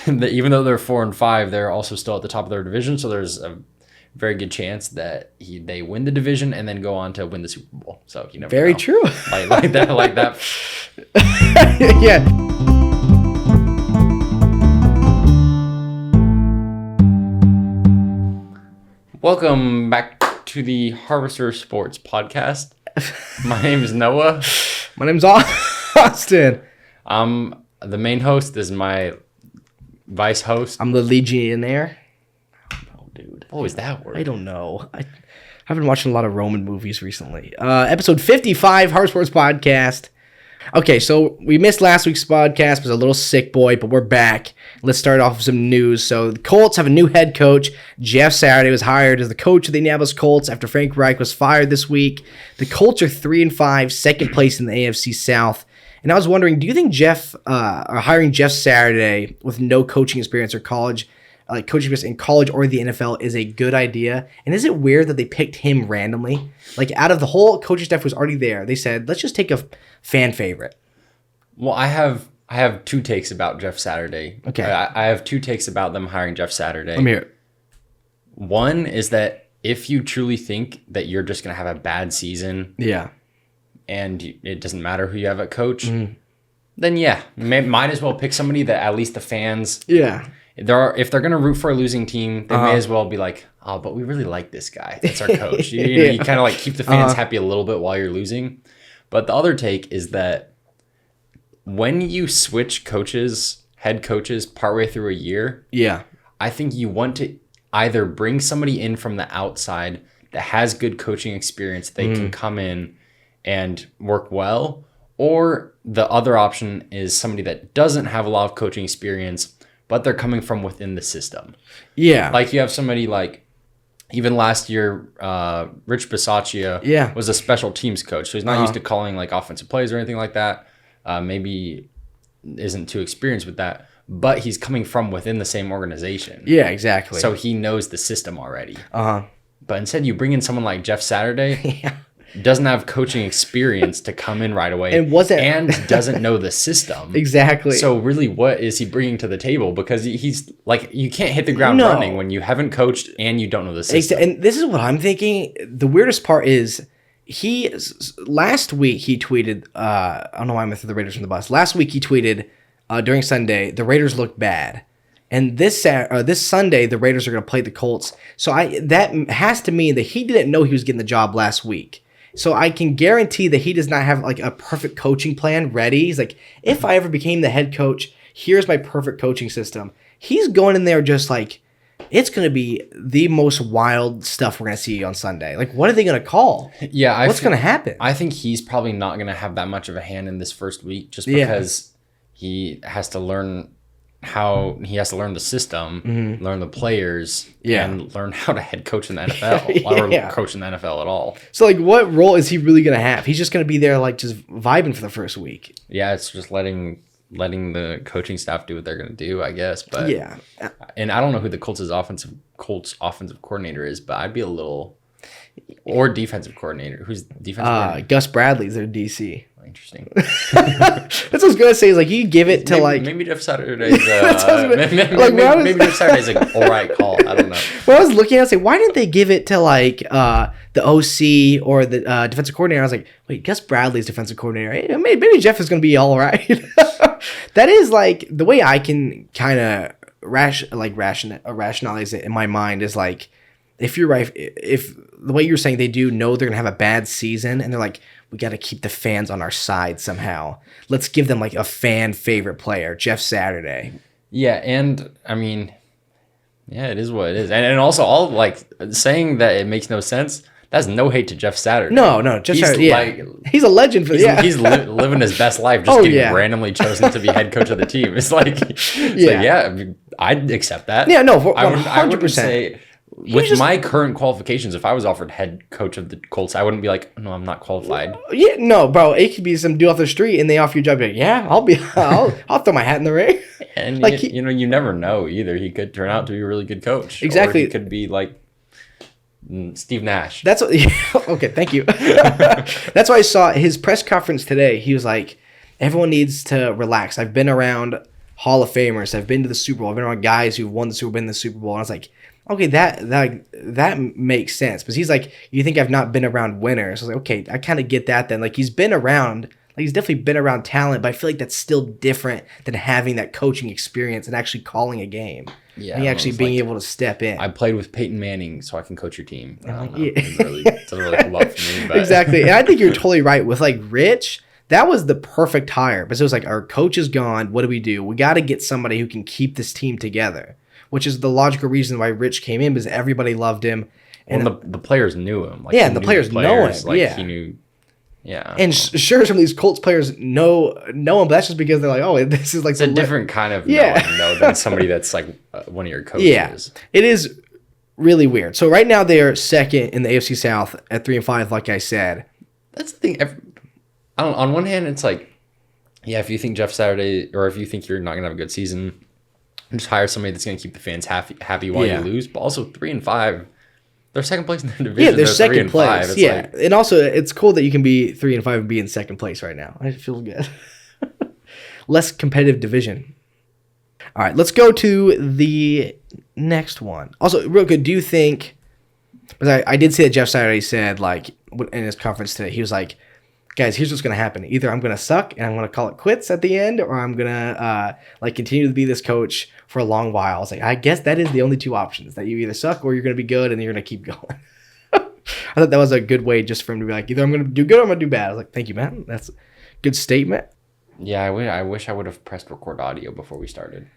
even though they're 4-5, they're also still at the top of their division. So there's a very good chance that they win the division and then go on to win the Super Bowl. So you never Very know. true. Like that. Yeah. Welcome back to the Harvester Sports Podcast. My name is Noah. My name's Austin. I'm the main host. This is my vice host. I'm the Legionnaire. Oh, dude. What was that word? I don't know. I've been watching a lot of Roman movies recently. Episode 55, Harvester Sports Podcast. Okay, so we missed last week's podcast. Was a little sick boy, but we're back. Let's start off with some news. So the Colts have a new head coach. Jeff Saturday was hired as the coach of the Indianapolis Colts after Frank Reich was fired this week. The Colts are 3-5, second place in the AFC South. And I was wondering, do you think hiring Jeff Saturday with no coaching experience or college, coaching experience in college or the NFL is a good idea? And is it weird that they picked him randomly? Like out of the whole coaching staff was already there, they said, let's just take a fan favorite. Well, I have two takes about Jeff Saturday. Okay. I have two takes about them hiring Jeff Saturday. Let me hear it. One is that if you truly think that you're just going to have a bad season, Yeah. and it doesn't matter who you have at coach, then yeah, might as well pick somebody that at least the fans, Yeah. if they're going to root for a losing team, they may as well be like, oh, but we really like this guy. That's our coach. You kind of like keep the fans happy a little bit while you're losing. But the other take is that when you switch head coaches partway through a year, Yeah. I think you want to either bring somebody in from the outside that has good coaching experience, they can come in and work well, or the other option is somebody that doesn't have a lot of coaching experience, but they're coming from within the system. Yeah. Like you have somebody like, even last year, Rich Bisaccia was a special teams coach, so he's not used to calling like offensive plays or anything like that. Maybe isn't too experienced with that, but he's coming from within the same organization. Yeah, exactly. So he knows the system already. Uh-huh. But instead, you bring in someone like Jeff Saturday, doesn't have coaching experience to come in right away, and doesn't know the system. Exactly. So really, what is he bringing to the table? Because he's like, you can't hit the ground running when you haven't coached and you don't know the system. And this is what I'm thinking. The weirdest part is last week he tweeted, I don't know why I'm going to throw the Raiders from the bus. Last week he tweeted during Sunday, the Raiders look bad. And this Sunday, the Raiders are going to play the Colts. So that has to mean that he didn't know he was getting the job last week. So I can guarantee that he does not have like a perfect coaching plan ready. He's like, if I ever became the head coach, here's my perfect coaching system. He's going in there just like, it's going to be the most wild stuff we're going to see on Sunday. Like, what are they going to call? Yeah. What's going to happen? I think he's probably not going to have that much of a hand in this first week just because he has to learn the system, learn the players, and learn how to head coach in the NFL or coach in the NFL at all. So, like, what role is he really going to have? He's just going to be there, like, just vibing for the first week. Yeah, it's just letting the coaching staff do what they're going to do, I guess. But yeah, and I don't know who the Colts offensive coordinator is, but I'd be a little, or defensive coordinator. Who's defensive coordinator? Gus Bradley's their DC. Interesting. That's what I was gonna say. Is like you give it to maybe Jeff Saturday's maybe Jeff Saturday's an all right call. I don't know. Well, I was looking at it, I was like, why didn't they give it to like the OC or the defensive coordinator? I was like, wait, Gus Bradley's defensive coordinator. Hey, maybe Jeff is gonna be all right. That is like the way I can kind of rationalize it in my mind is like, if you're right, if the way you're saying they do know they're gonna have a bad season and they're like, we got to keep the fans on our side somehow. Let's give them like a fan favorite player, Jeff Saturday. Yeah, and I mean, yeah, it is what it is, and also all like saying that it makes no sense. That's no hate to Jeff Saturday. No, Jeff Saturday. He's a legend for he's living his best life, just getting randomly chosen to be head coach of the team. It's like, I mean, I'd accept that. Yeah, no, 100%. I wouldn't say. With my current qualifications, if I was offered head coach of the Colts, I wouldn't be like, no, I'm not qualified. Yeah, no, bro. It could be some dude off the street and they offer you a job. Like, yeah, I'll throw my hat in the ring. And like you never know either. He could turn out to be a really good coach. Exactly. Or he could be like Steve Nash. That's what. Okay, thank you. That's why I saw his press conference today. He was like, everyone needs to relax. I've been around Hall of Famers have been to the Super Bowl. I've been around guys who've won the Super Bowl, been in the Super Bowl. And I was like, okay, that makes sense. But he's like, you think I've not been around winners? I was like, okay, I kind of get that then. Like, he's been around, like, he's definitely been around talent, but I feel like that's still different than having that coaching experience and actually calling a game. Yeah, and actually being able to step in. I played with Peyton Manning, so I can coach your team. I don't know. Yeah. It doesn't really come up for me. But. Exactly. And I think you're totally right. With like Rich, that was the perfect hire. But it was like, our coach is gone. What do? We got to get somebody who can keep this team together, which is the logical reason why Rich came in, because everybody loved him. And the players knew him. Like, yeah, and the players know him. Like, yeah. he knew. Yeah. And sure, some of these Colts players know him, but that's just because they're like, oh, this is like... It's a different kind of know than somebody that's like one of your coaches. Yeah, it is really weird. So right now they're second in the AFC South at 3-5, like I said. That's the thing. On one hand, it's like, yeah, if you think Jeff Saturday, or if you think you're not going to have a good season, just hire somebody that's going to keep the fans happy while you lose. But also 3-5. They're second place in their division. Yeah, they're second place. It's yeah, and also it's cool that you can be 3-5 and be in second place right now. It feels good. Less competitive division. All right, let's go to the next one. Also, real good. Do you think? Because I did see that Jeff Saturday said, like, in his conference today, he was like, guys, here's what's going to happen. Either I'm going to suck and I'm going to call it quits at the end, or I'm going to continue to be this coach for a long while. I was like, I guess that is the only two options, that you either suck or you're going to be good and you're going to keep going. I thought that was a good way just for him to be like, either I'm going to do good or I'm going to do bad. I was like, thank you, man. That's a good statement. Yeah, I wish I would have pressed record audio before we started.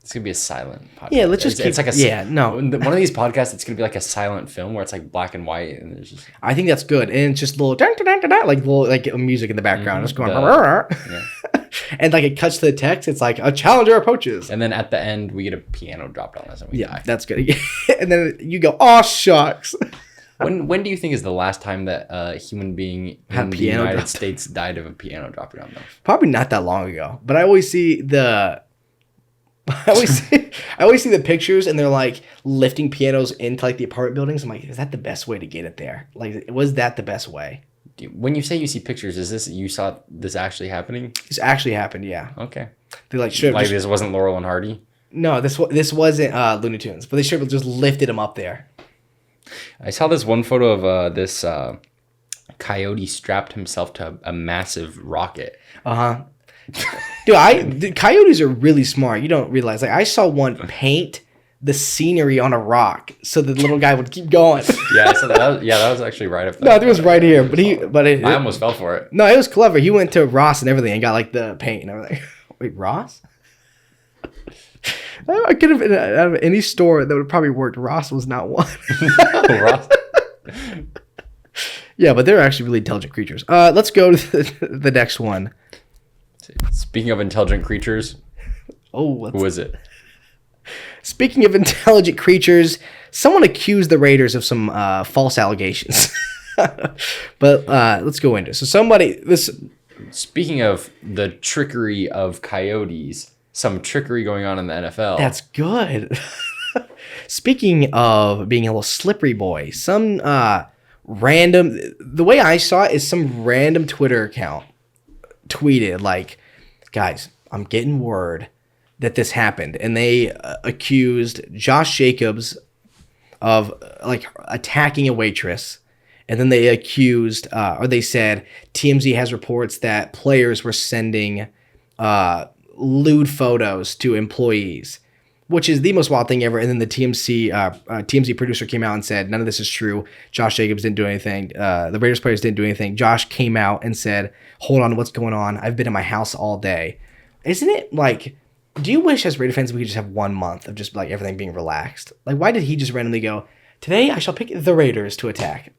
It's going to be a silent podcast. Yeah, let's just it's like one of these podcasts, it's going to be like a silent film where it's like black and white. And there's just... I think that's good. And it's just little, like little like music in the background. It's going, and like it cuts to the text. It's like a challenger approaches. And then at the end, we get a piano dropped on us and we die. That's good. And then you go, oh, shucks. When do you think is the last time that a human being in the United States died of a piano dropping on them? Probably not that long ago. But I always see the... I always see the pictures and they're like lifting pianos into like the apartment buildings. I'm like, is that the best way to get it there? Like, was that the best way? When you say you see pictures, is this you saw this actually happening? This actually happened, yeah. Okay. They like this wasn't Laurel and Hardy? No, this wasn't Looney Tunes, but they should have just lifted him up there. I saw this one photo of this coyote strapped himself to a massive rocket. Uh-huh. Dude, coyotes are really smart. You don't realize. Like, I saw one paint the scenery on a rock so the little guy would keep going. Yeah, so that was actually right up there. No, I think it was right here, I almost fell for it. No, it was clever. He went to Ross and everything and got like the paint and everything. Wait, Ross? I could have been out of any store that would have probably worked. Ross was not one. Ross. Yeah, but they're actually really intelligent creatures. Let's go to the next one. Speaking of intelligent creatures, who is it? Speaking of intelligent creatures, someone accused the Raiders of some false allegations. But let's go into it. So Speaking of the trickery of coyotes, some trickery going on in the NFL. That's good. Speaking of being a little slippery boy, some random... The way I saw it is some random Twitter account tweeted like, guys, I'm getting word that this happened, and they accused Josh Jacobs of like attacking a waitress, and then they accused or they said TMZ has reports that players were sending lewd photos to employees, which is the most wild thing ever. And then the TMZ producer came out and said none of this is true. Josh Jacobs didn't do anything. The Raiders players didn't do anything. Josh came out and said, hold on, what's going on? I've been in my house all day. Isn't it like, do you wish as Raider fans we could just have 1 month of just like everything being relaxed? Like, why did he just randomly go, today I shall pick the Raiders to attack?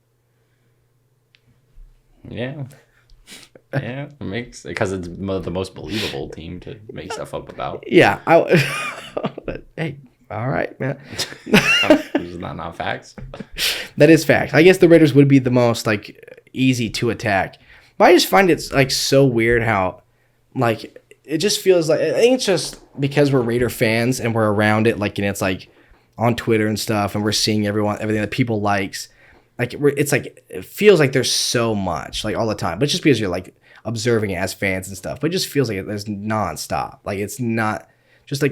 Yeah. Yeah, it makes, because it's the most believable team to make stuff up about. Yeah. Hey, all right, man. This is not facts. That is fact. I guess the Raiders would be the most like easy to attack. But I just find it like so weird how like it just feels like, I think it's just because we're Raider fans and we're around it, like, and it's like on Twitter and stuff, and we're seeing everything that people likes. Like it's like it feels like there's so much like all the time, but just because you're like observing it as fans and stuff. But it just feels like it's nonstop. Like it's not just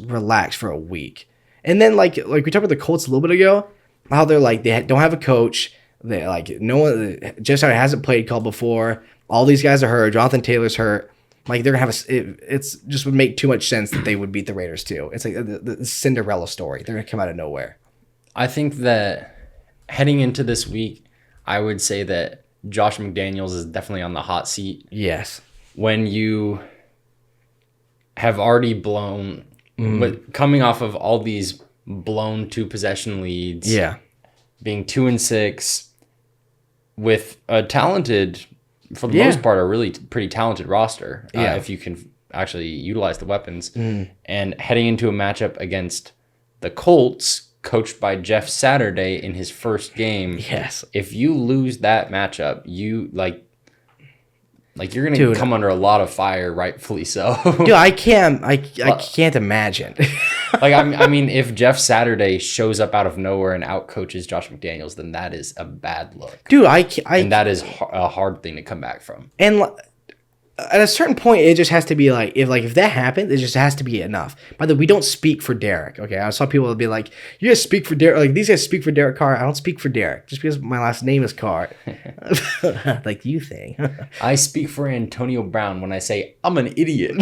relax for a week. And then like we talked about the Colts a little bit ago, how they're like don't have a coach. They like no one. Jeff Saturday hasn't played call before. All these guys are hurt. Jonathan Taylor's hurt. Like they're gonna have it's just would make too much sense that they would beat the Raiders too. It's like the Cinderella story. They're gonna come out of nowhere. I think that heading into this week, I would say that Josh McDaniels is definitely on the hot seat. Yes. When you have already blown, but coming off of all these blown 2-possession leads, being 2-6, with a talented, for the most part, a really pretty talented roster. If you can actually utilize the weapons, and heading into a matchup against the Colts, coached by Jeff Saturday in his first game. Yes. If you lose that matchup, you like you're gonna come under a lot of fire, rightfully so. Dude, I can't imagine. Like I mean, if Jeff Saturday shows up out of nowhere and outcoaches Josh McDaniels, then that is a bad look. Dude, and that is a hard thing to come back from. And at a certain point, it just has to be like if that happens, it just has to be enough. By the way, we don't speak for Derek. Okay, I saw people be like, "You guys speak for Derek." Like these guys speak for Derek Carr. I don't speak for Derek just because my last name is Carr. Like you think? I speak for Antonio Brown when I say I'm an idiot.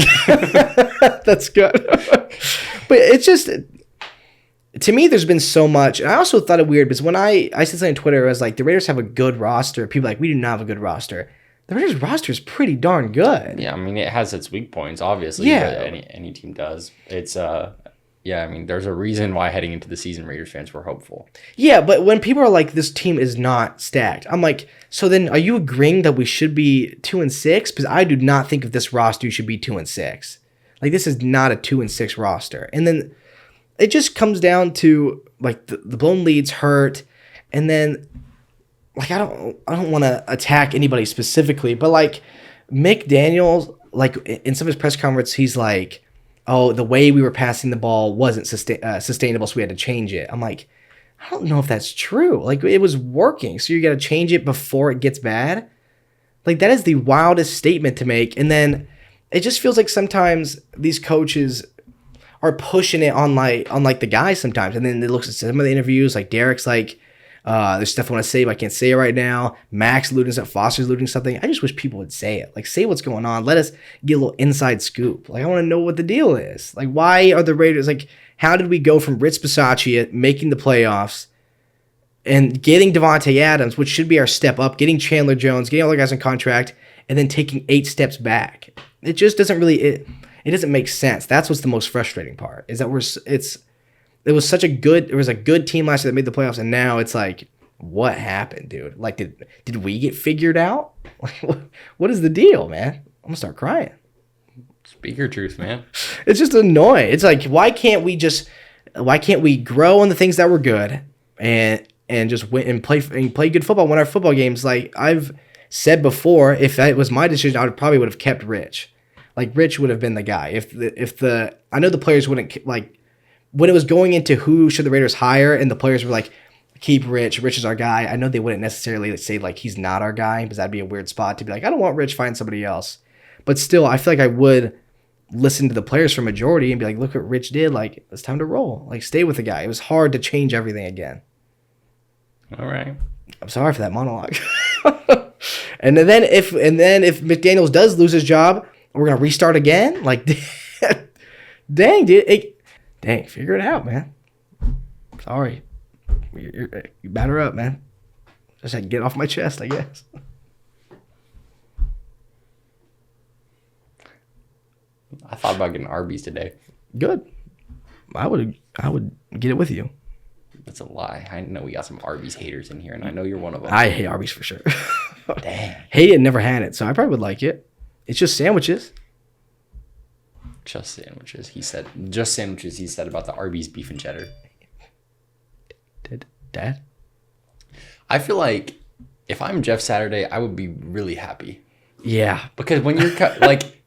That's good. But it's just, to me, there's been so much. And I also thought it weird because when I said something on Twitter, I was like, the Raiders have a good roster. People are like, we do not have a good roster. The Raiders roster is pretty darn good. Yeah, I mean, it has its weak points, obviously. Yeah. Any team does. It's, I mean, there's a reason why heading into the season, Raiders fans were hopeful. Yeah, but when people are like, this team is not stacked, I'm like, so then are you agreeing that we should be 2-6? Because I do not think of this roster should be 2-6. Like, this is not a 2-6 roster. And then it just comes down to, like, the blown leads hurt. And then, like, I don't want to attack anybody specifically, but, like, McDaniels, like, in some of his press conferences, he's like, oh, the way we were passing the ball wasn't sustainable, so we had to change it. I'm like, I don't know if that's true. Like, it was working, so you got to change it before it gets bad? Like, that is the wildest statement to make. And then it just feels like sometimes these coaches are pushing it on the guys sometimes. And then it looks at some of the interviews, like Derek's like, there's stuff I want to say, but I can't say it right now. Max alluding something, Foster's alluding something. I just wish people would say it. Like, say what's going on. Let us get a little inside scoop. Like, I want to know what the deal is. Like, why are the Raiders, like, how did we go from Rich Bisaccia making the playoffs and getting Devontae Adams, which should be our step up, getting Chandler Jones, getting all the guys on contract, and then taking 8 steps back? It just doesn't really, it doesn't make sense. That's what's the most frustrating part, is that it was a good team last year that made the playoffs, and now it's like, what happened, dude? Like, did we get figured out? What is the deal, man? I'm gonna start crying. Speak your truth, man. It's just annoying. It's like, why can't we grow on the things that were good and just win and play good football, win our football games? Like I've said before, if that was my decision, I probably would have kept Rich. Like, Rich would have been the guy. I know the players wouldn't, like, when it was going into who should the Raiders hire and the players were like, keep Rich is our guy, I know they wouldn't necessarily say, like, he's not our guy, because that'd be a weird spot to be like, I don't want Rich, find somebody else. But still, I feel like I would listen to the players for majority and be like, look what Rich did. Like, it's time to roll. Like, stay with the guy. It was hard to change everything again. All right. I'm sorry for that monologue. And then if McDaniels does lose his job, we're gonna restart again. Like, dang, dude. Dang, figure it out, man. Sorry. You batter up, man. Just had to get off my chest, I guess. I thought about getting Arby's today. Good. I would get it with you. That's a lie. I know we got some Arby's haters in here, and I know you're one of them. I hate Arby's for sure. Dang. Hate it, never had it, so I probably would like it. It's just sandwiches. Just sandwiches, he said. Just sandwiches, he said about the Arby's beef and cheddar. Dad? I feel like if I'm Jeff Saturday, I would be really happy. Yeah. Because when you're like,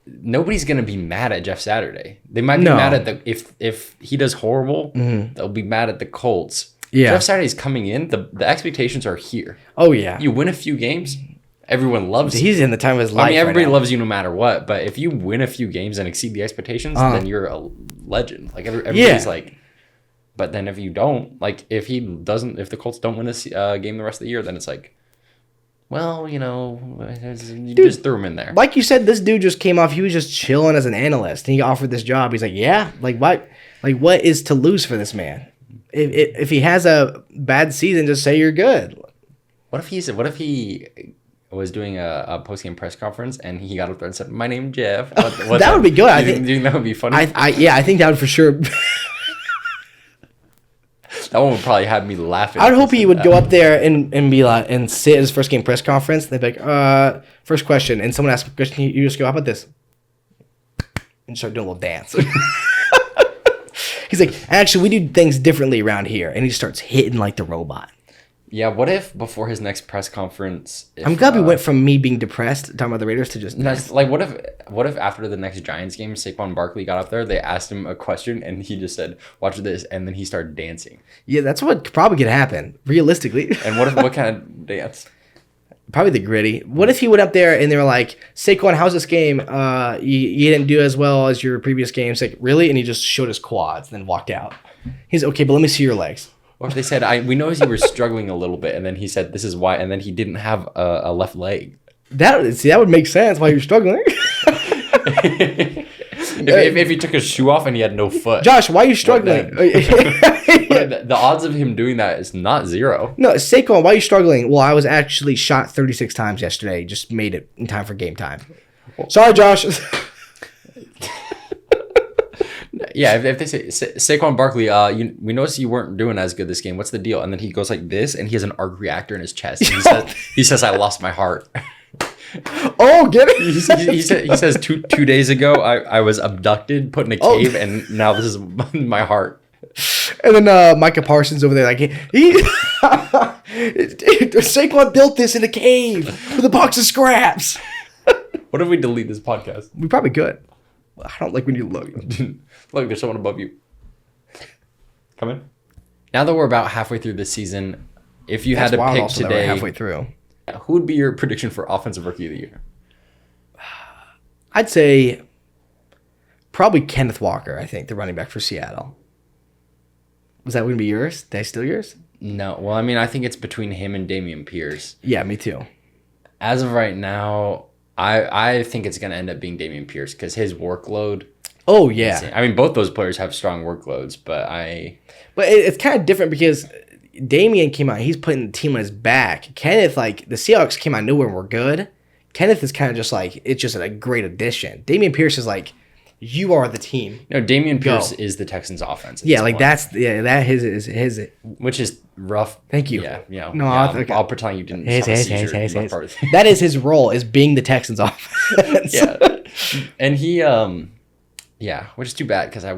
nobody's gonna be mad at Jeff Saturday. They might be mad at if he does horrible. Mm-hmm. They'll be mad at the Colts. Yeah. Jeff Saturday's coming in. The expectations are here. Oh yeah. You win a few games, Everyone loves you. He's in the time of his life. I mean, everybody right loves you no matter what. But if you win a few games and exceed the expectations, then you're a legend. Like everybody's like. But then if you don't, like if the Colts don't win this game the rest of the year, then it's like, well, you just threw him in there. Like you said, this dude just came off. He was just chilling as an analyst, and he offered this job. He's like, yeah, like what? Like what is to lose for this man? If he has a bad season, just say you're good. What if he was doing a post-game press conference and he got up there and said, "My name's Jeff." That would be good. Do you think that would be funny? I think that would for sure. That one would probably have me laughing. I'd hope he would go up there and be like and sit at his first game press conference. They'd be like, first question, and someone asks a question, you just go, "How about this?" And start doing a little dance. He's like, "Actually, we do things differently around here," and he starts hitting like the robot. Yeah, what if before his next press conference... I'm glad we went from me being depressed, talking about the Raiders, to just... Like, what if after the next Giants game, Saquon Barkley got up there, they asked him a question, and he just said, "Watch this," and then he started dancing? Yeah, that's what probably could happen, realistically. And what kind of dance? Probably the gritty. What if he went up there and they were like, "Saquon, how's this game? You didn't do as well as your previous games." Like, really? And he just showed his quads, then walked out. He's okay, but let me see your legs. Or if they said, "We noticed you were struggling a little bit," and then he said, "This is why," and then he didn't have a left leg. That would make sense why you're struggling. if he took his shoe off and he had no foot. Josh, why are you struggling? The odds of him doing that is not zero. No, Saquon, why are you struggling? Well, I was actually shot 36 times yesterday. Just made it in time for game time. Sorry, Josh. Yeah, if they say, "Saquon Barkley, we noticed you weren't doing as good this game. What's the deal?" And then he goes like this, and he has an arc reactor in his chest. And he says, "I lost my heart." Oh, get it? He says 2 days ago I was abducted, put in a cave, and now this is my heart. And then Micah Parsons over there, like Saquon built this in a cave with a box of scraps. What if we delete this podcast? We probably could. I don't like when you look. Look, there's someone above you. Come in. Now that we're about halfway through this season, if you had to pick today, halfway through, who would be your prediction for Offensive Rookie of the Year? I'd say probably Kenneth Walker. I think the running back for Seattle. Was that going to be yours? Did I steal yours? No. Well, I mean, I think it's between him and Dameon Pierce. Yeah, me too. As of right now, I think it's going to end up being Dameon Pierce because his workload. Oh, yeah. I mean, both those players have strong workloads, but it's kind of different because Dameon came out. He's putting the team on his back. Kenneth, like, the Seahawks came out of nowhere and were good. Kenneth is kind of just like, it's just a great addition. Dameon Pierce is like, you are the team. No, Dameon Pierce is the Texans' offense. Yeah, like that is his. Which is rough. Thank you. Yeah, yeah. No, yeah, I'll pretend you didn't have a seizure. That is his role, is being the Texans' offense. Yeah, and he, which is too bad because I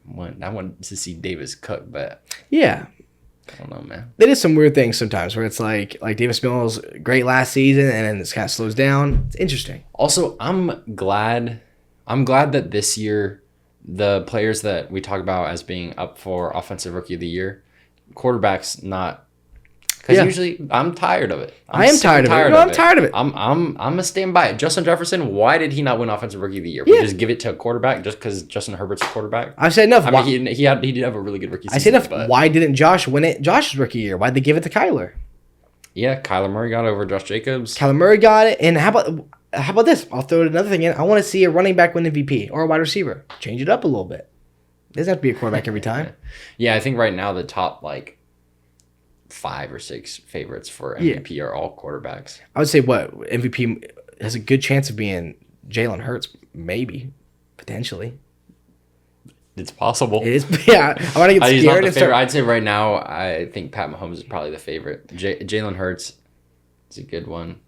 want to see Davis cook, but yeah. I don't know, man. There is some weird things sometimes where it's like Davis Mills, great last season, and then it kind of slows down. It's interesting. Also, I'm glad that this year the players that we talk about as being up for Offensive Rookie of the Year, quarterbacks not. Because usually I'm tired of it. I'm tired of it. I'm gonna stand by it. Justin Jefferson, why did he not win Offensive Rookie of the Year? We just give it to a quarterback just because Justin Herbert's a quarterback. I said enough. I mean, he did have a really good rookie season. I said enough. But why didn't Josh win it? Josh's rookie year. Why'd they give it to Kyler? Yeah, Kyler Murray got over Josh Jacobs. Kyler Murray got it. And how about this? I'll throw another thing in. I want to see a running back win MVP or a wide receiver. Change it up a little bit. It doesn't have to be a quarterback every time. Yeah, I think right now the top 5 or 6 favorites for MVP are all quarterbacks. I would say MVP has a good chance of being Jalen Hurts, maybe, potentially. It's possible. It is. Yeah, I want to get scared. I'd say right now, I think Pat Mahomes is probably the favorite. Jalen Hurts is a good one.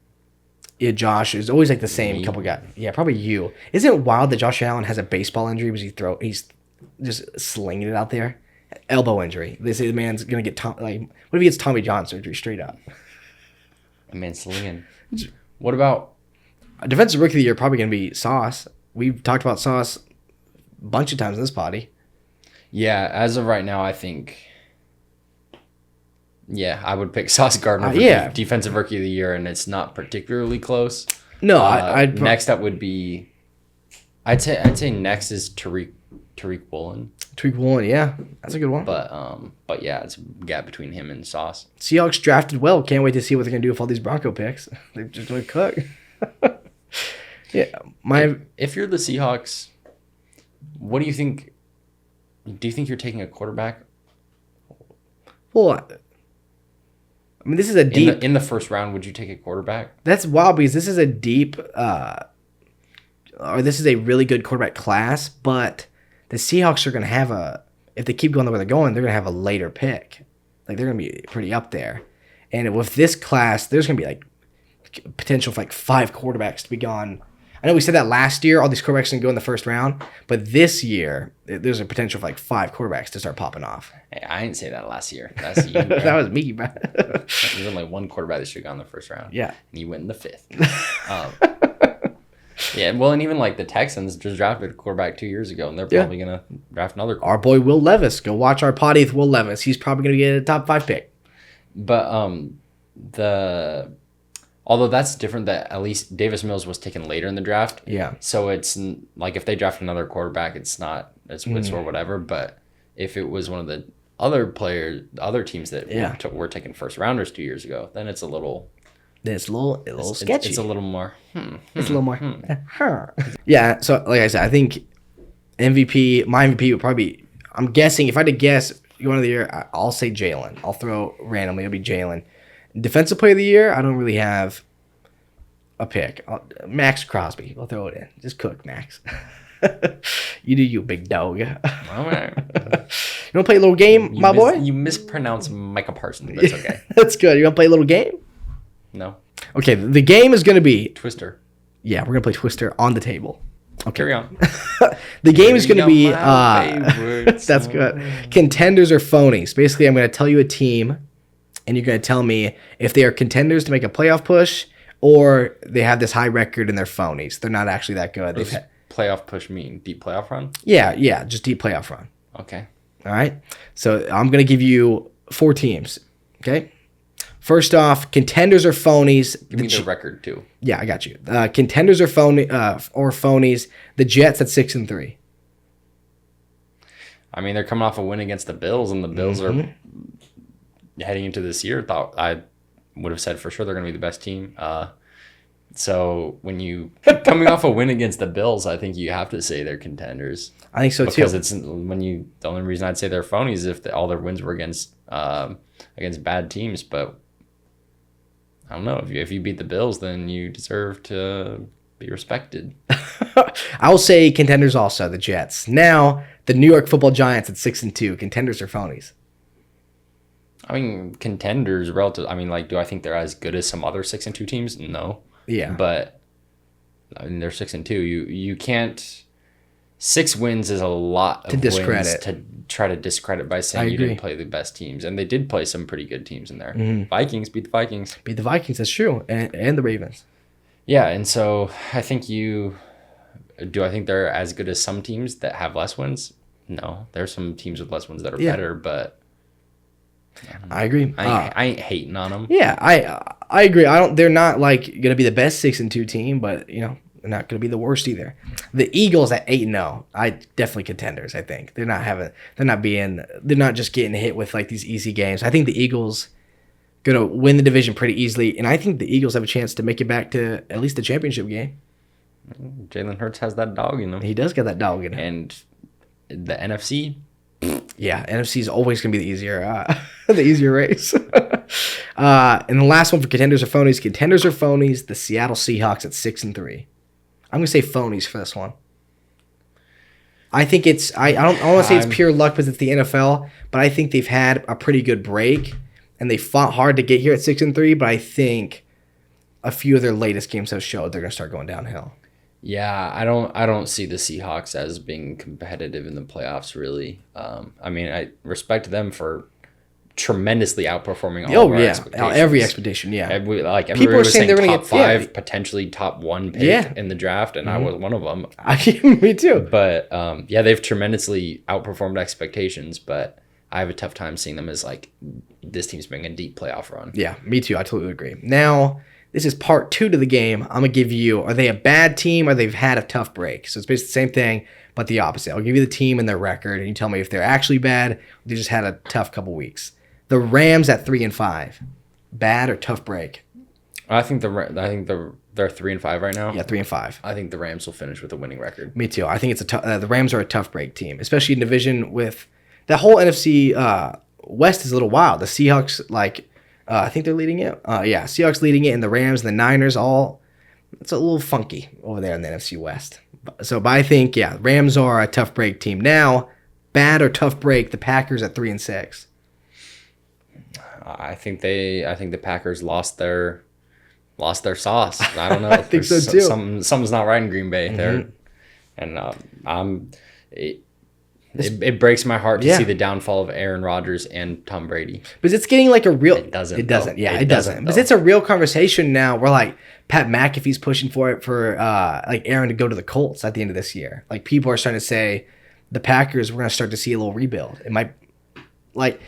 Yeah, Josh is always like the same couple guys. Yeah, probably you. Isn't it wild that Josh Allen has a baseball injury because he's just slinging it out there? Elbow injury. They say the man's gonna get what if he gets Tommy John surgery straight up? A man slinging. What about a defensive rookie of the year? Probably gonna be Sauce. We've talked about Sauce a bunch of times in this body. Yeah, as of right now, I think Yeah, I would pick Sauce Gardner for defensive rookie of the year, and it's not particularly close. No, next up would be, I'd say next is Tariq Woolen. Tariq Woolen, yeah, that's a good one. But yeah, it's a gap between him and Sauce. Seahawks drafted well. Can't wait to see what they're gonna do with all these Bronco picks. They're just gonna cook. Yeah, if you're the Seahawks, what do you think? Do you think you're taking a quarterback? Well, I mean, this is a deep in the first round. Would you take a quarterback? That's wild because this is a deep, or this is a really good quarterback class. But the Seahawks are going to have if they keep going the way they're going, they're going to have a later pick. Like they're going to be pretty up there. And with this class, there's going to be like potential for like 5 quarterbacks to be gone. I know we said that last year, all these quarterbacks can go in the first round, but this year there's a potential for like 5 quarterbacks to start popping off. Hey, I didn't say that last year. That's you, that was me, bro. There's only one quarterback that should have gone in the first round. Yeah, and you went in the 5th. Yeah, well, and even like the Texans just drafted a quarterback 2 years ago, and they're probably gonna draft another quarterback. Our boy Will Levis, go watch our potty with Will Levis. He's probably gonna get a top 5 pick. But although that's different, that at least Davis Mills was taken later in the draft. Yeah. So it's like if they draft another quarterback, it's Witz or whatever. But if it was one of the other teams that were taking first rounders 2 years ago, then it's a little. It's a little sketchy. It's a little more. It's a little more. Yeah. So like I said, I think my MVP would probably be. I'm guessing if I had to guess one of the year, I'll say Jalen. I'll throw randomly. It'll be Jalen. Defensive player of the year, I don't really have a pick. Max Crosby. I'll throw it in. Just cook, Max. You do you, big dog. You want to play a little game, boy? You mispronounce Micah Parsons, but it's okay. That's good. You want to play a little game? No. Okay, the game is going to be... Twister. Yeah, we're going to play Twister on the table. Okay. Carry on. The game is going to be... that's good. Contenders or phonies. Basically, I'm going to tell you a team... And you're going to tell me if they are contenders to make a playoff push or they have this high record and they're phonies. They're not actually that good. Playoff push mean deep playoff run? Yeah, just deep playoff run. Okay. All right. So I'm going to give you 4 teams. Okay. First off, contenders or phonies. Give me the record too. Yeah, I got you. Contenders or phonies. The Jets at 6-3. I mean, they're coming off a win against the Bills, and the Bills are heading into this year. Thought I would have said for sure they're going to be the best team. So when you coming off a win against the Bills, I think you have to say they're contenders. I think so too. Because it's the only reason I'd say they're phonies is if all their wins were against bad teams. But I don't know, if you beat the Bills, then you deserve to be respected. I will say contenders also, the Jets. Now the New York Football Giants at 6-2. Contenders or phonies? I mean, contenders relative. I mean, like, do I think they're as good as some other 6-2 teams? No. Yeah. But I mean, they're 6-2. You can't. 6 wins is a lot of wins to try to discredit by saying you didn't play the best teams, and they did play some pretty good teams in there. Mm-hmm. Vikings beat the Vikings. Beat the Vikings. That's true, and the Ravens. Yeah, and so I think I think they're as good as some teams that have less wins? No, there's some teams with less wins that are better, but. I agree. I ain't hating on them. Yeah, I agree. They're not like gonna be the best 6-2 team, but they're not gonna be the worst either. The Eagles at 8-0, definitely contenders. I think they're not just getting hit with like these easy games. I think the Eagles gonna win the division pretty easily, and I think the Eagles have a chance to make it back to at least the championship game. Jalen Hurts has that dog in him. He does get that dog in him. And the NFC. Yeah, NFC is always gonna be the easier race. And the last one for contenders or phonies. Contenders or phonies. The Seattle Seahawks at 6-3. I'm gonna say phonies for this one. I think it's I don't want to say it's pure luck because it's the NFL, but I think they've had a pretty good break and they fought hard to get here at 6-3. But I think a few of their latest games have showed they're gonna start going downhill. Yeah, I don't see the Seahawks as being competitive in the playoffs, really. I mean, I respect them for tremendously outperforming all of our expectations. Every expectation, yeah. Everybody was saying top 5, potentially top 1 pick in the draft, and I was one of them. Me too. But, they've tremendously outperformed expectations, but I have a tough time seeing them as like this team's making a deep playoff run. Yeah, me too. I totally agree. Now, this is part 2 to the game. I'm going to give you, are they a bad team or they've had a tough break? So it's basically the same thing, but the opposite. I'll give you the team and their record, and you tell me if they're actually bad or they just had a tough couple weeks. The Rams at 3-5. Bad or tough break? I think they're 3-5 right now. Yeah, 3-5. I think the Rams will finish with a winning record. Me too. I think it's the Rams are a tough break team, especially in division with the whole NFC West is a little wild. The Seahawks, I think they're leading it. Seahawks leading it, and the Rams and the Niners it's a little funky over there in the NFC West. But I think, Rams are a tough break team. Now, bad or tough break, the Packers at 3-6. I think the Packers lost their sauce. I don't know. I think so too. Something's not right in Green Bay there, and it breaks my heart to see the downfall of Aaron Rodgers and Tom Brady. Because it's getting like a real. It doesn't. It doesn't. Yeah, it doesn't. Because it's a real conversation now. Where like Pat McAfee's pushing for it for like Aaron to go to the Colts at the end of this year. Like people are starting to say the Packers, we're going to start to see a little rebuild. It might like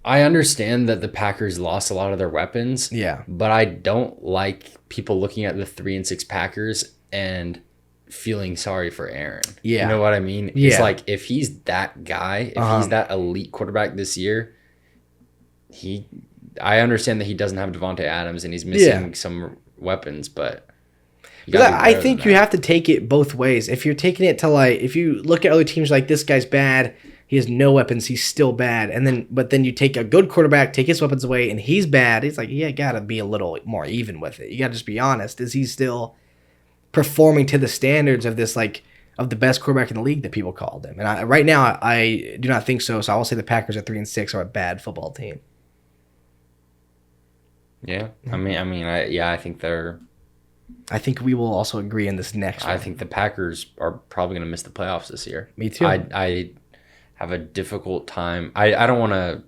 I understand that the Packers lost a lot of their weapons. Yeah. But I don't like people looking at the 3-6 Packers and feeling sorry for Aaron. Yeah. You know what I mean? Yeah. It's like if he's that guy, if he's that elite quarterback this year, I understand that he doesn't have Devontae Adams and he's missing some weapons, but I think you have to take it both ways. If you're taking it to like, if you look at other teams like this guy's bad, he has no weapons, he's still bad, but then you take a good quarterback, take his weapons away, and he's bad. It's like you gotta be a little more even with it. You gotta just be honest. Is he still performing to the standards of this of the best quarterback in the league that people called him? And right now I do not think so. So I will say the Packers at 3-6 are a bad football team. Yeah, I think they're. I think we will also agree in this next one. I think the Packers are probably going to miss the playoffs this year. Me too. I have a difficult time. I don't want to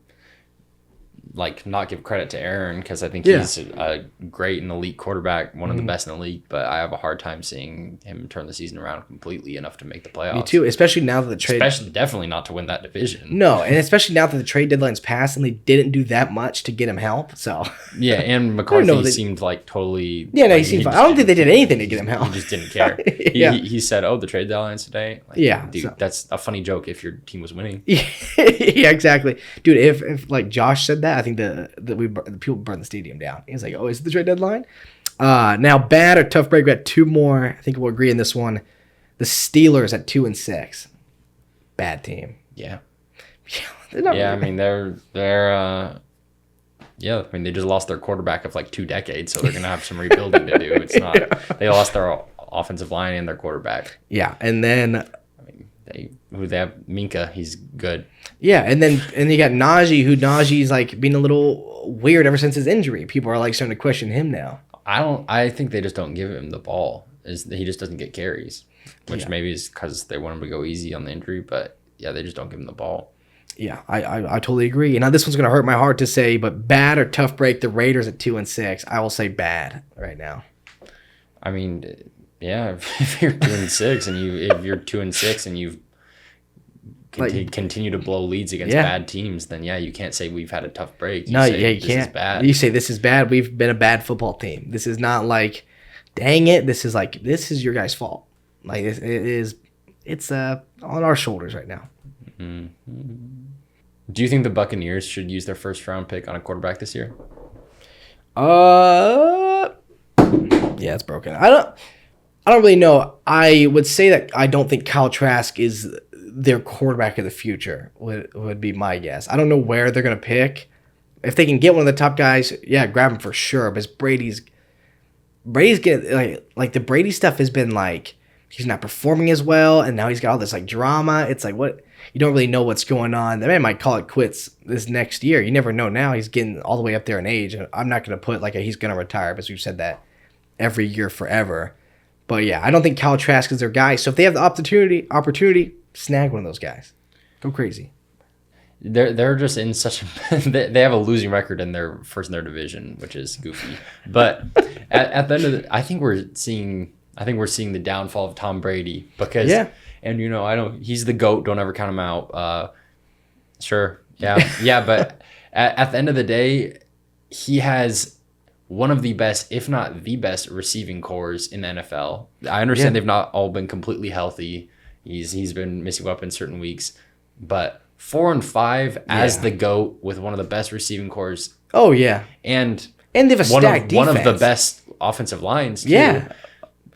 not give credit to Aaron because I think he's a great and elite quarterback, one of the best in the league, but I have a hard time seeing him turn the season around completely enough to make the playoffs. Me too, especially now that the trade... Definitely not to win that division. No, and especially now that the trade deadline's passed and they didn't do that much to get him help, so... Yeah, and McCarthy seemed totally... Yeah, no, he seemed fine. I don't think they did anything to get him help. He just didn't care. He said, the trade deadline's today? Dude, that's a funny joke if your team was winning. Yeah, exactly. Dude, if Josh said that, I think the people burned the stadium down. He was like, is it the trade deadline? Now, bad or tough break, we got 2 more. I think we'll agree on this one. The Steelers at 2-6. Bad team. Yeah. They're not really they just lost their quarterback of 2 decades, so they're going to have some rebuilding to do. It's not, they lost their offensive line and their quarterback. Yeah. And then they have Minka, he's good. Yeah, and you got Najee's being a little weird ever since his injury. People are starting to question him now. I think they just don't give him the ball. He just doesn't get carries, which maybe is because they want him to go easy on the injury, but they just don't give him the ball. Yeah, I totally agree. And now this one's gonna hurt my heart to say, but bad or tough break, the Raiders at 2-6. I will say bad right now. I mean, yeah, if you're 2-6 and you're 2-6 and you've continue to blow leads against bad teams, then you can't say we've had a tough break. You can't. This is bad. You say this is bad. We've been a bad football team. This is not dang it. This is your guys' fault. It's on our shoulders right now. Mm-hmm. Do you think the Buccaneers should use their first round pick on a quarterback this year? Yeah, it's broken. I don't really know. I would say that I don't think Kyle Trask is their quarterback of the future would be my guess. I don't know where they're going to pick. If they can get one of the top guys, grab him for sure. But Brady's getting the Brady stuff has been he's not performing as well, and now he's got all this drama. It's what you don't really know what's going on. The man might call it quits this next year. You never know. Now he's getting all the way up there in age. I'm not going to put he's going to retire because we've said that every year forever. But I don't think Kyle Trask is their guy. So if they have the opportunity, snag one of those guys. Go crazy. They're just in such they have a losing record in their division, which is goofy. But at the end of it, I think we're seeing the downfall of Tom Brady because and I don't, he's the GOAT, don't ever count him out. Sure. Yeah. Yeah. But at the end of the day, he has one of the best, if not the best, receiving cores in the NFL. I understand they've not all been completely healthy. He's been missing weapons certain weeks, but 4 and 5 as the GOAT with one of the best receiving cores. Oh yeah, and they have a stacked one defense. of the best offensive lines. Too. Yeah.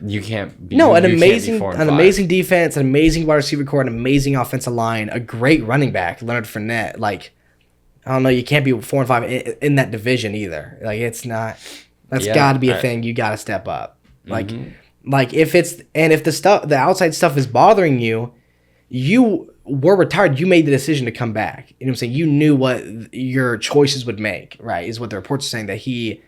You can't be an you amazing can't be 4 and an 5. amazing defense, an amazing wide receiver core, an amazing offensive line, a great running back, Leonard Fournette. Like, I don't know, you can't be 4 and 5 in that division either. Like, it's not. That's got to be a thing. You got to step up. Like, if the outside stuff is bothering you, you were retired. You made the decision to come back. You know what I'm saying? You knew what your choices would make. Right? Is what the reports are saying, that he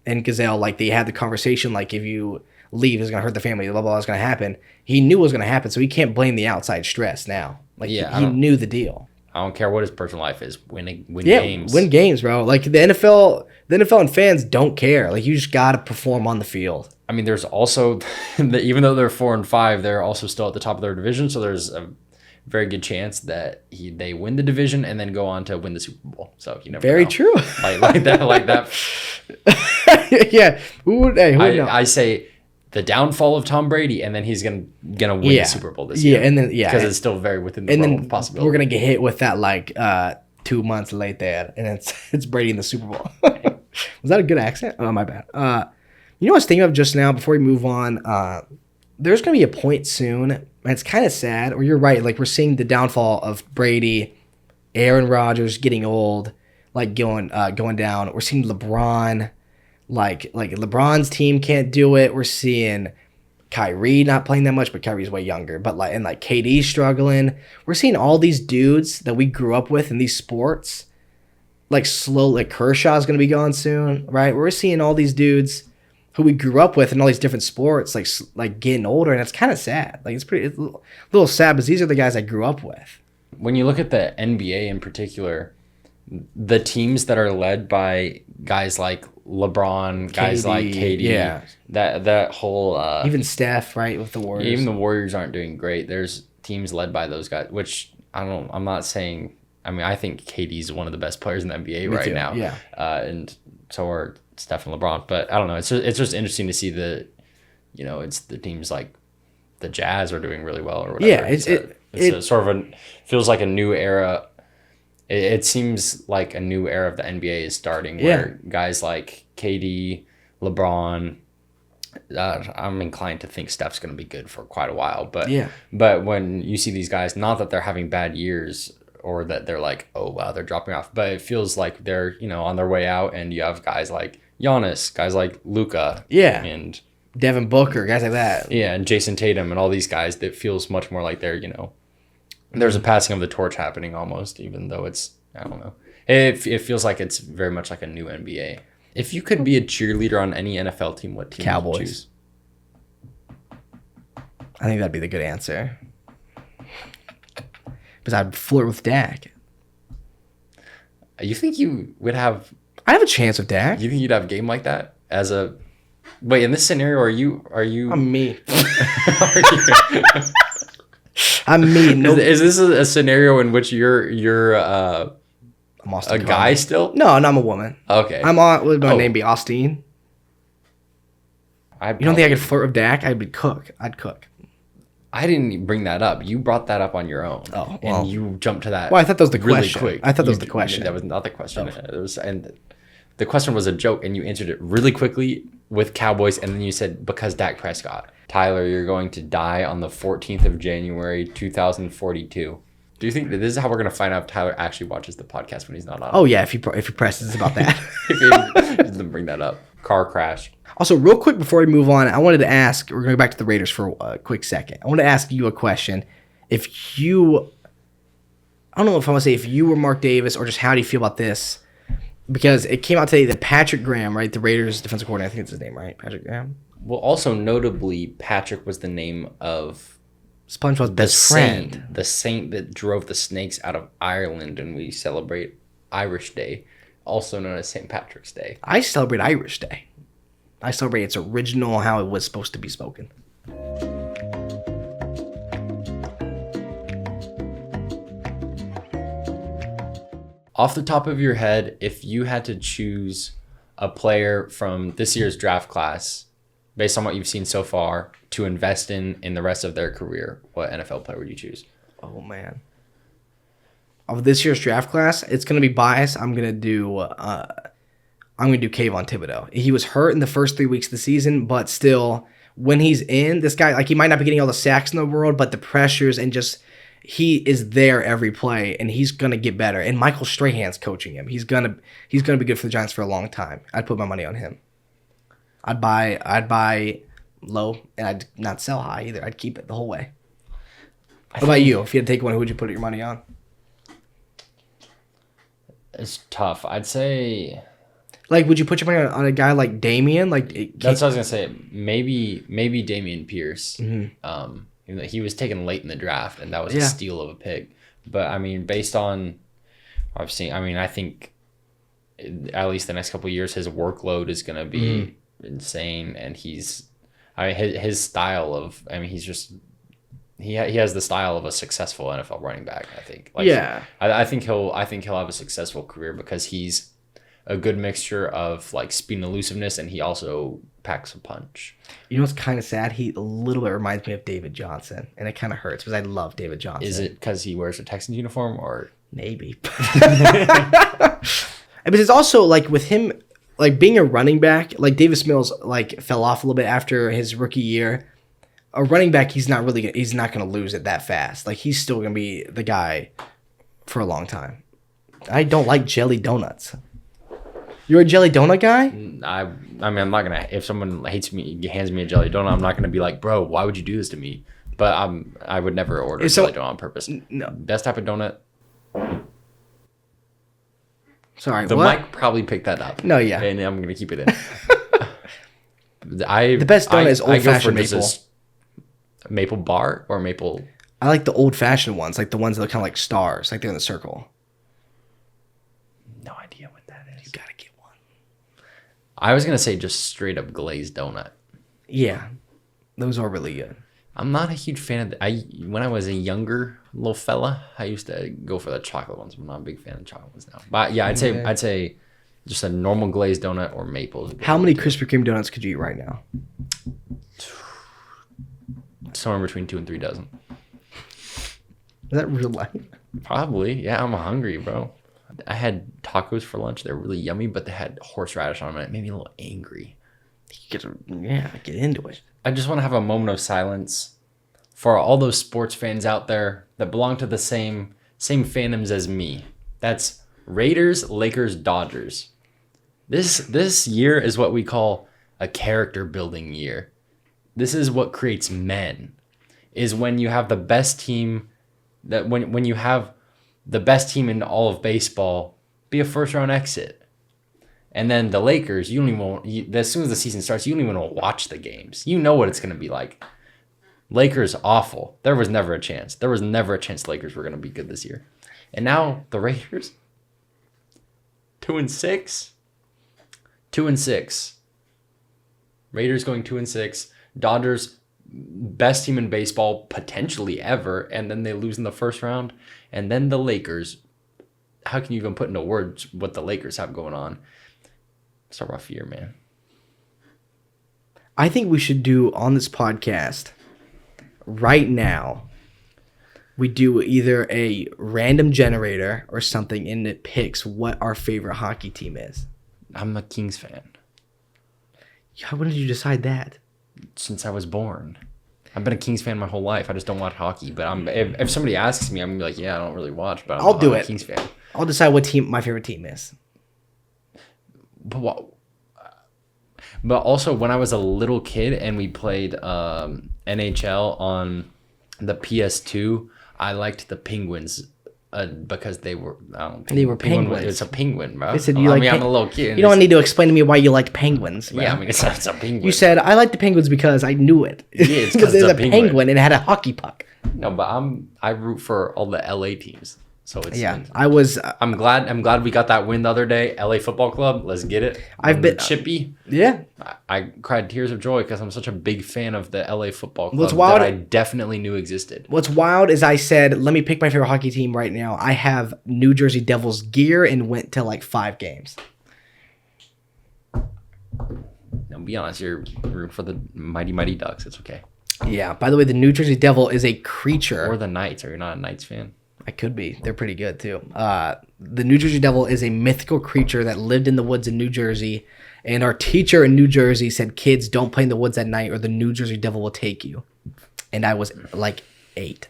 and Gazelle, like, they had the conversation. Like, if you leave, it's gonna hurt the family. Blah blah. It's gonna happen. He knew it was gonna happen, so he can't blame the outside stress now. Like, he knew the deal. I don't care what his personal life is. Win games. Win games, bro. Like, the NFL and fans don't care. Like, you just gotta perform on the field. I mean, there's also even though they're 4 and 5, they're also still at the top of their division. So there's a very good chance that they win the division and then go on to win the Super Bowl. So you never very know. True. like that. Yeah. Who would know? I say the downfall of Tom Brady, and then he's gonna win the Super Bowl this year. Yeah, and then because it's still very within the realm of possibility. We're gonna get hit with that 2 months late there, and it's Brady in the Super Bowl. Was that a good accent? Oh, my bad. You know what I was thinking of just now before we move on? There's gonna be a point soon, and it's kind of sad. Or you're right, like, we're seeing the downfall of Brady, Aaron Rodgers getting old, like going down. We're seeing LeBron. Like LeBron's team can't do it. We're seeing Kyrie not playing that much, but Kyrie's way younger. But KD's struggling. We're seeing all these dudes that we grew up with in these sports, slowly. Kershaw's gonna be gone soon, right? We're seeing all these dudes who we grew up with in all these different sports, like getting older, and it's kind of sad. Like, it's a little sad, because these are the guys I grew up with. When you look at the NBA in particular, the teams that are led by guys like LeBron, guys like KD, that whole even Steph, right, with the Warriors. Even the Warriors aren't doing great. There's teams led by those guys, which I'm not saying. I mean, I think KD's one of the best players in the NBA now. Yeah. And so are Steph and LeBron. But I don't know. It's just interesting to see it's the teams like the Jazz are doing really well or whatever. Yeah, it's a sort of feels like a new era. It seems like a new era of the NBA is starting, where guys like KD, LeBron, I'm inclined to think Steph's going to be good for quite a while. But when you see these guys, not that they're having bad years or that they're like, oh, wow, they're dropping off, but it feels like they're, on their way out, and you have guys like Giannis, guys like Luka. Yeah. And Devin Booker, guys like that. Yeah, and Jason Tatum and all these guys, that feels much more like they're, there's a passing of the torch happening almost, even though it's, I don't know. It feels like it's very much like a new NBA. If you could be a cheerleader on any NFL team, what team Cowboys. would you choose? I think that'd be the good answer. Because I'd flirt with Dak. You think you would have... I have a chance with Dak. You think you'd have a game like that? Wait, in this scenario, are you... I'm me. I'm me. No. Is this a scenario in which you're I'm Austin a guy still? No, I'm a woman. Okay. Would my name be Austin? You don't think I could flirt with Dak? I'd cook. I didn't bring that up. You brought that up on your own. Oh, well. And you jumped to that. Well, I thought that was the really question. Quick. I thought that was the question. That was not the question. And the question was a joke, and you answered it really quickly with Cowboys, and then you said, because Dak Prescott. Tyler, you're going to die on the 14th of January, 2042. Do you think that this is how we're going to find out if Tyler actually watches the podcast when he's not on? Oh, yeah, if he presses about that. If he doesn't bring that up. Car crash. Also, real quick before we move on, I wanted to ask, we're going to go back to the Raiders for a quick second. I want to ask you a question. I don't know if I want to say if you were Mark Davis, or just how do you feel about this? Because it came out today that Patrick Graham, right, the Raiders defensive coordinator, I think it's his name, right? Patrick Graham? Well, also notably, Patrick was the name of SpongeBob's best friend. The saint that drove the snakes out of Ireland, and we celebrate Irish Day, also known as St. Patrick's Day. I celebrate Irish Day. I celebrate its original, how it was supposed to be spoken. Off the top of your head, if you had to choose a player from this year's draft class, based on what you've seen so far, to invest in the rest of their career, what NFL player would you choose? Oh, man. Of this year's draft class, it's going to be biased. I'm going to do Kayvon Thibodeau. He was hurt in the first 3 weeks of the season, but still, when he's in, this guy, like, he might not be getting all the sacks in the world, but the pressures and just he is there every play, and he's gonna get better. And Michael Strahan's coaching him. He's gonna be good for the Giants for a long time. I'd put my money on him. I'd buy low, and I'd not sell high either. I'd keep it the whole way. What about you? If you had to take one, who would you put your money on? It's tough. I'd say. Like, would you put your money on a guy like Damian? Like, that's what I was gonna say. Maybe Damian Pierce. Mm-hmm. He was taken late in the draft, and that was a steal of a pick. But I mean, based on what I've seen, I mean, I think at least the next couple of years, his workload is gonna be insane, and his style of, I mean, he's just he has the style of a successful NFL running back. I think. Like, I think he'll have a successful career because he's a good mixture of like speed and elusiveness, and he also packs a punch. You know what's kind of sad? He a little bit reminds me of David Johnson, and it kind of hurts because I love David Johnson. Is it because he wears a Texans uniform, or maybe? But it's also like with him, like being a running back, like Davis Mills, like fell off a little bit after his rookie year. A running back, he's not going to lose it that fast. Like, he's still going to be the guy for a long time. I don't like jelly donuts. You're a jelly donut guy? I mean, I'm not gonna. If someone hands me a jelly donut, I'm not gonna be like, bro, why would you do this to me? But I would never order a jelly donut on purpose. No, best type of donut. Sorry, the mic probably picked that up. No, yeah, and I'm gonna keep it in. The best donut is old fashioned maple. Maple bar or maple. I like the old fashioned ones, like the ones that are kind of like stars, like they're in the circle. No idea what that is. You gotta get one. I was gonna say just straight up glazed donut. Yeah, those are really good. I'm not a huge fan of when I was a younger little fella, I used to go for the chocolate ones. I'm not a big fan of chocolate ones now. But yeah, I'd say just a normal glazed donut or maple. How many Krispy Kreme donuts could you eat right now? Somewhere between 2 and 3 dozen. Is that real life? Probably. Yeah, I'm hungry, bro. I had tacos for lunch. They're really yummy, but they had horseradish on them. It made me a little angry. Get into it. I just want to have a moment of silence for all those sports fans out there that belong to the same fandoms as me. That's Raiders, Lakers, Dodgers. This year is what we call a character building year. This is what creates men. Is when you have the best team when you have the best team in all of baseball be a first round exit. And then the Lakers, as soon as the season starts, you don't even want to watch the games. You know what it's going to be like. Lakers, awful. There was never a chance. There was never a chance the Lakers were going to be good this year. And now the Raiders, 2-6. 2-6. Raiders going 2-6. Dodgers, best team in baseball potentially ever, and then they lose in the first round. And then the Lakers, how can you even put into words what the Lakers have going on? It's a rough year, man. I think we should do on this podcast right now, we do either a random generator or something, and it picks what our favorite hockey team is. I'm a Kings fan. How did you decide that? Since I was born. I've been a Kings fan my whole life. I just don't watch hockey. But if somebody asks me, I'm going to be like, yeah, I don't really watch. But I'm a Kings fan. I'll decide what team my favorite team is. But also, when I was a little kid and we played NHL on the PS2, I liked the Penguins because they were penguins. It's a penguin, bro. They said I'm a little kid. You don't need to explain to me why you liked penguins. Bro. Yeah, I mean it's a penguin. You said I like the Penguins because I knew it. Yeah, it's because there's a penguin and it had a hockey puck. No, but I root for all the LA teams. So it's Yeah, I was. I'm glad we got that win the other day. LA Football Club, let's get it. I've been chippy. Yeah, I cried tears of joy because I'm such a big fan of the LA Football Club What's wild, that I definitely knew existed. What's wild is I said, let me pick my favorite hockey team right now. I have New Jersey Devils gear and went to like 5 games. Now, be honest, you're rooting for the mighty Ducks. It's okay. Yeah. By the way, the New Jersey Devil is a creature. Or the Knights. Are you not a Knights fan? I could be. They're pretty good too. The New Jersey Devil is a mythical creature that lived in the woods in New Jersey, and our teacher in New Jersey said, "Kids, don't play in the woods at night, or the New Jersey Devil will take you." And I was like 8.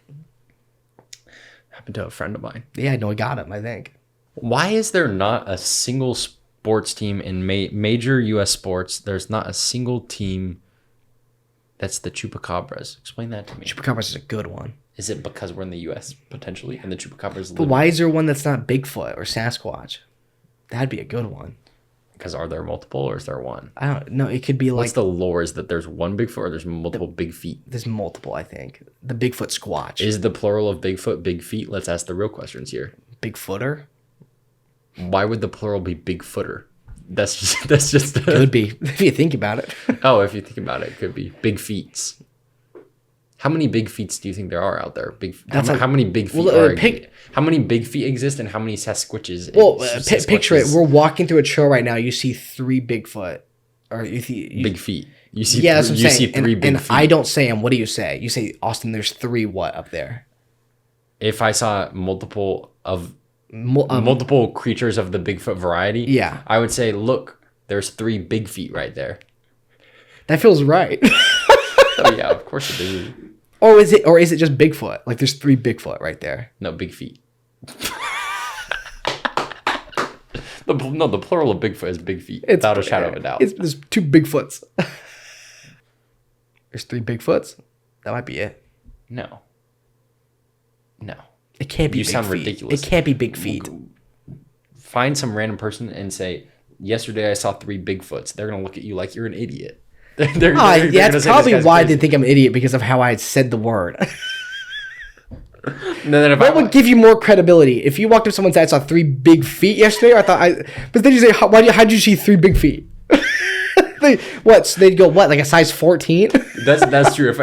Happened to a friend of mine. Yeah, no, I got him. I think. Why is there not a single sports team in major U.S. sports? There's not a single team that's the Chupacabras. Explain that to me. Chupacabras is a good one. Is it because we're in the U.S. potentially and the Chupacabras? But why is there one that's not Bigfoot or Sasquatch? That'd be a good one. Because are there multiple or is there one? I don't know. It could be like. What's the lore? Is that there's one Bigfoot or there's multiple big feet? There's multiple, I think. The Bigfoot Squatch. Is the plural of Bigfoot big feet? Let's ask the real questions here. Bigfooter? Why would the plural be Bigfooter? That's just Could be, if you think about it. Oh, if you think about it, it could be big feets. How many big feet do you think there are out there? How many big feet how many big feet exist and how many Sasquatches? Well, picture it. We're walking through a trail right now. You see 3 Bigfoot. Or big feet. You see that's what I'm saying. see 3 big feet. I don't say them. What do you say? You say, Austin, there's 3 what up there? If I saw multiple creatures of the Bigfoot variety, yeah, I would say, look, there's 3 big feet right there. That feels right. Oh yeah, of course it is. Or is it just Bigfoot? Like there's 3 Bigfoot right there. No, big feet. The plural of Bigfoot is big feet, without a shadow of a doubt. There's 2 Bigfoots. There's 3 Bigfoots? That might be it. No. It can't be You big sound feet. ridiculous. It can't be big feet. Find some random person and say, yesterday I saw 3 Bigfoots. They're going to look at you like you're an idiot. That's probably why they think I'm an idiot, because of how I said the word. That would give you more credibility. If you walked up to someone and said, I saw 3 big feet yesterday, but then you say, how did you see 3 big feet? They'd go, what, like a size 14? That's true. If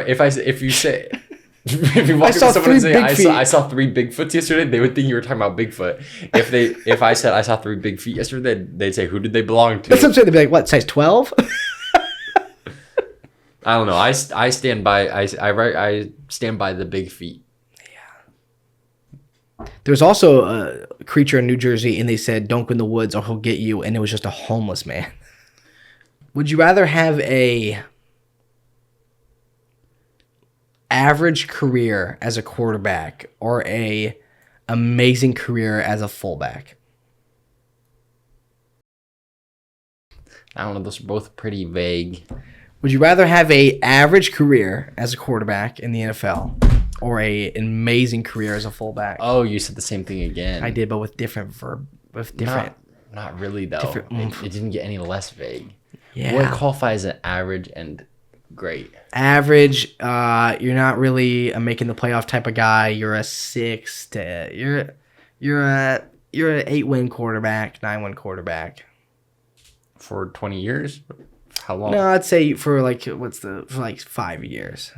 you walk up to someone and say, I saw 3 Bigfoots yesterday, they would think you were talking about Bigfoot. If I said I saw 3 big feet yesterday, they'd say, who did they belong to? That's what I'm saying. They'd be like, what, size 12? I don't know. I stand by the big feet. Yeah. There's also a creature in New Jersey, and they said, don't go in the woods or he'll get you, and it was just a homeless man. Would you rather have a average career as a quarterback or a amazing career as a fullback? I don't know. Those are both pretty vague. Would you rather have a average career as a quarterback in the NFL or a amazing career as a fullback? Oh, you said the same thing again. I did, but with different verb. With different. Not really though. It didn't get any less vague. Yeah. What qualifies as average and great? Average. You're not really a making the playoff type of guy. You're a 6 to you're an 8-win quarterback, 9-win quarterback. For 20 years? How long? No, I'd say for like 5 years.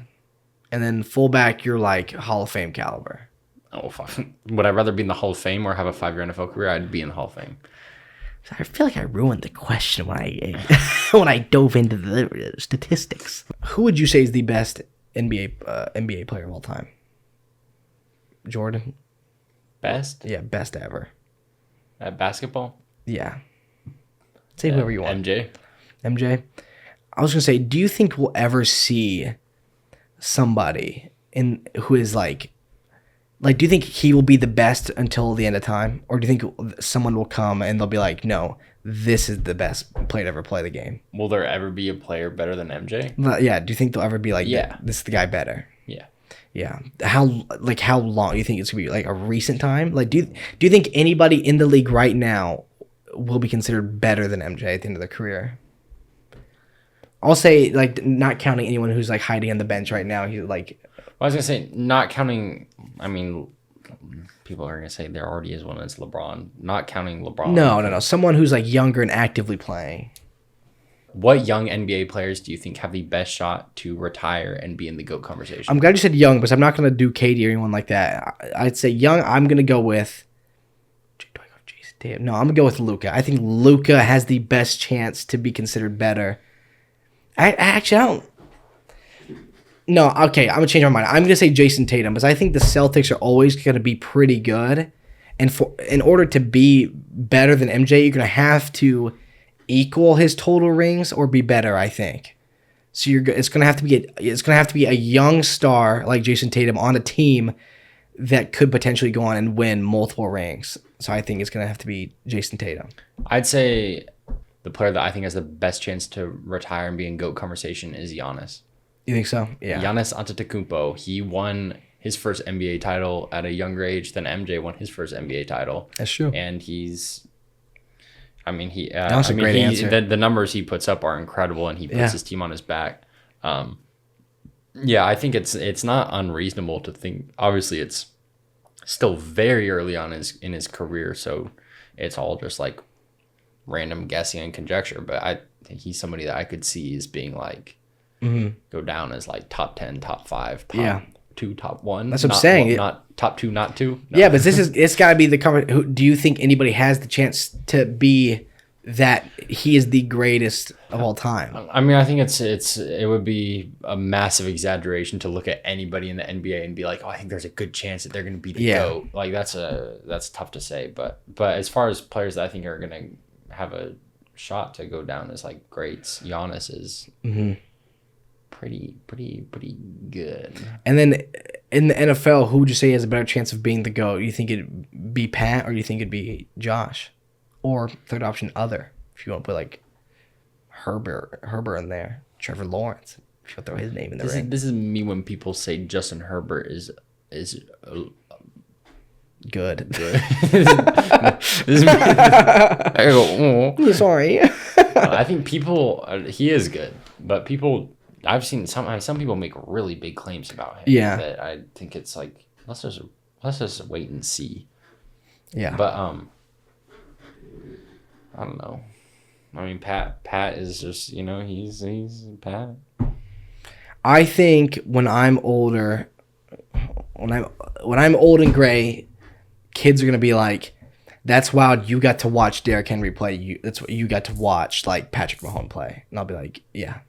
And then fullback, you're like Hall of Fame caliber. Oh, fuck. Would I rather be in the Hall of Fame or have a 5-year NFL career? I'd be in the Hall of Fame. I feel like I ruined the question when I dove into the statistics. Who would you say is the best NBA player of all time? Jordan? Best? Yeah, best ever. At basketball? Yeah. Say whoever you want. MJ? I was going to say, do you think we'll ever see somebody who is like, do you think he will be the best until the end of time? Or do you think someone will come and they'll be like, no, this is the best player to ever play the game? Will there ever be a player better than MJ? Yeah. Do you think they'll ever be like, yeah, this is the guy better? Yeah. Yeah. How long do you think it's going to be? Like a recent time? Like, do you think anybody in the league right now will be considered better than MJ at the end of their career? I'll say, like, not counting anyone who's like hiding on the bench right now. He's like, well, I was gonna say, not counting. I mean, people are gonna say there already is one that's LeBron. Not counting LeBron. No. Someone who's like younger and actively playing. What young NBA players do you think have the best shot to retire and be in the GOAT conversation? I'm glad you said young, because I'm not gonna do KD or anyone like that. I'd say young. I'm gonna go with. Do I go Jason Tatum? No, I'm gonna go with Luka. I think Luka has the best chance to be considered better. I don't. No, okay, I'm gonna change my mind. I'm gonna say Jason Tatum, because I think the Celtics are always gonna be pretty good, and in order to be better than MJ, you're gonna have to equal his total rings or be better, I think. So it's gonna have to be a young star like Jason Tatum on a team that could potentially go on and win multiple rings. So I think it's gonna have to be Jason Tatum. I'd say the player that I think has the best chance to retire and be in GOAT conversation is Giannis. You think so? Yeah. Giannis Antetokounmpo. He won his first NBA title at a younger age than MJ won his first NBA title. That's true. And That's a great answer. The numbers he puts up are incredible, and he puts his team on his back. I think it's not unreasonable to think. Obviously, it's still very early on in his career, so it's all just like random guessing and conjecture. But I think he's somebody that I could see as being like go down as like top 10, top 5, top 2, top 1. That's what I'm saying. Not top 2, not 2. No. Yeah, but it's got to be the cover. Do you think anybody has the chance to be that he is the greatest of all time? I mean, I think it would be a massive exaggeration to look at anybody in the NBA and be like, oh, I think there's a good chance that they're going to be the GOAT. Like that's tough to say. But as far as players that I think are going to have a shot to go down as like greats, Giannis is pretty good. And then in the NFL, who would you say has a better chance of being the GOAT? You think it'd be Pat, or do you think it'd be Josh? Or third option, other. If you want to put like Herbert in there, Trevor Lawrence. If you want to throw his name in the ring. This is me when people say Justin Herbert is good. This is me. I go, oh. Sorry. I think he is good, but I've seen some people make really big claims about him. Yeah. That I think it's like let's just wait and see. Yeah. But I don't know. I mean, Pat is just, he's Pat. I think when I'm older, when I'm old and gray, kids are gonna be like, "That's wild! You got to watch Derrick Henry play. That's what you got to watch, like Patrick Mahomes play." And I'll be like, "Yeah,